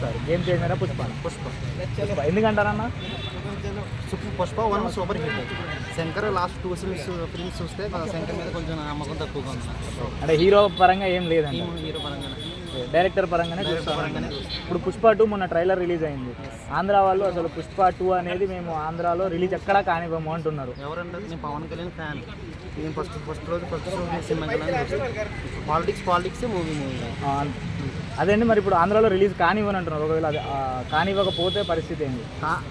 ఒకసారి గేమ్ చేంజరా పుష్ప ఎందుకంటారన్నా? Pushpa 1 super hit. Shankar last 2 films చూస్తే శంకర్ మీద కొంచెం నమ్మకం తక్కువగా ఉంది. అంటే హీరో పరంగా ఏం లేదండి, హీరో పరంగానే డైరెక్టర్ పరంగానే ఇప్పుడు పుష్ప 2 మొన్న ట్రైలర్ రిలీజ్ అయింది. ఆంధ్ర వాళ్ళు అసలు పుష్ప 2 అనేది మేము ఆంధ్రాలో రిలీజ్ ఎక్కడా కానివ్వము అంటున్నారు. ఎవరంటే నేను పవన్ కళ్యాణ్ ఫ్యాన్. నేను ఫస్ట్ రోజు సినిమా పాలిటిక్స్ మూవీ అదేండి. మరి ఇప్పుడు ఆంధ్రాలో రిలీజ్ కానివ్వని అంటున్నారు. ఒకవేళ అది కానివ్వకపోతే పరిస్థితి ఏంటి?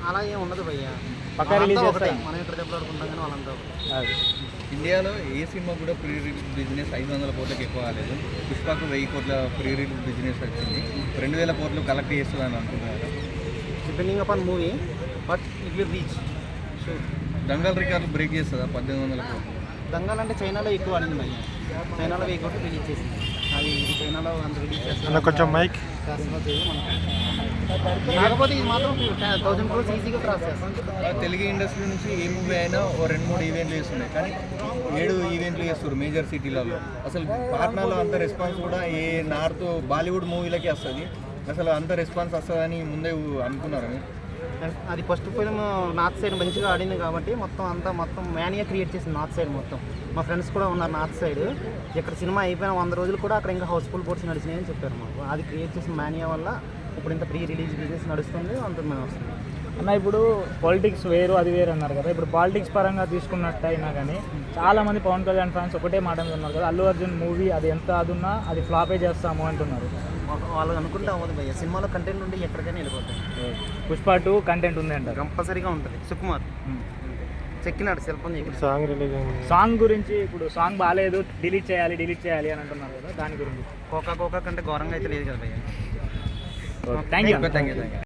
అలా ఏం ఉండదు భయ్యా, పక్కా రిలీజ్ ఒకటే. మనం ఇక్కడ దెబ్బలాడుకుంటాం కానీ వాళ్ళంతా అది ఇండియాలో ఏ సినిమా కూడా ప్రీ రిలీజ్ బిజినెస్ 500 కోట్లకి ఎక్కువ కాలేదు. పుష్పకు 1000 కోట్ల ప్రీ రిలీజ్ బిజినెస్ వచ్చింది. 2000 కోట్లు కలెక్ట్ చేస్తుందని అనుకుంటున్నారు. Depending upon movie, but it will reach. So Dangal రికార్డులు బ్రేక్ చేస్తుందా 1800 కోట్లు? దంగల్ అంటే చైనాలో ఎక్కువ ఆడింది భయ్య. చైనాలో 1000 కోట్లు రిలీజ్ చేసింది. అది చైనాలో అంత రిలీజ్ చేస్తుంది. కొంచెం మైక్ కాకపోతే ఇది మాత్రం 1000 crores ఈజీగా క్రాస్ చేస్తుంది. తెలుగు ఇండస్ట్రీ నుంచి ఏ మూవీ అయినా 2-3 ఈవెంట్లు చేస్తున్నాయి, కానీ 7 ఈవెంట్లు చేస్తారు మేజర్ సిటీలలో. అసలు పాట్నాలో అంత రెస్పాన్స్ కూడా ఏ నార్త్ బాలీవుడ్ మూవీలకి వస్తుంది. అసలు అంత రెస్పాన్స్ వస్తుందని ముందే అనుకున్నారు. అది ఫస్ట్ ఫిల్మ్ నార్త్ సైడ్ మంచిగా ఆడింది కాబట్టి మొత్తం మ్యానియా క్రియేట్ చేసింది నార్త్ సైడ్ మొత్తం. మా ఫ్రెండ్స్ కూడా ఉన్నారు నార్త్ సైడ్. ఇక్కడ సినిమా అయిపోయిన 100 రోజులు కూడా అక్కడ ఇంకా హౌస్ఫుల్ బోర్డ్స్ నడిచినాయని చెప్పారు మాకు. అది క్రియేట్ చేసిన మ్యానియా వల్ల ఇప్పుడు ఇంత ప్రీ రిలీజ్ బిజినెస్ నడుస్తుంది, అంత మేము వస్తుంది అన్న. ఇప్పుడు పాలిటిక్స్ వేరు అది వేరు అన్నారు కదా. ఇప్పుడు పాలిటిక్స్ పరంగా తీసుకున్నట్టయినా కానీ చాలామంది పవన్ కళ్యాణ్ ఫ్యాన్స్ ఒకటే మాట ఉన్నారు కదా, అల్లు అర్జున్ మూవీ అది ఎంత అదున్నా అది ఫ్లాపే చేస్తాము అంటున్నారు. వాళ్ళు అనుకుంటే అవ్వదు భయ్య. సినిమాలో కంటెంట్ ఉంటే ఎక్కడికైనా వెళ్ళిపోతాయి. పుష్ప 2 కంటెంట్ ఉంది అంటారు. కంపల్సరీగా ఉంటుంది. సుకుమార్ చెక్కినాడు cell phone song release song గురించి. ఇప్పుడు సాంగ్ బాగాలేదు, డిలీట్ చేయాలి అని అంటున్నారు కదా, దాని గురించి. కోకా కంటే ఘోరంగా అయితే లేదు కదా భయ్య. Thank you.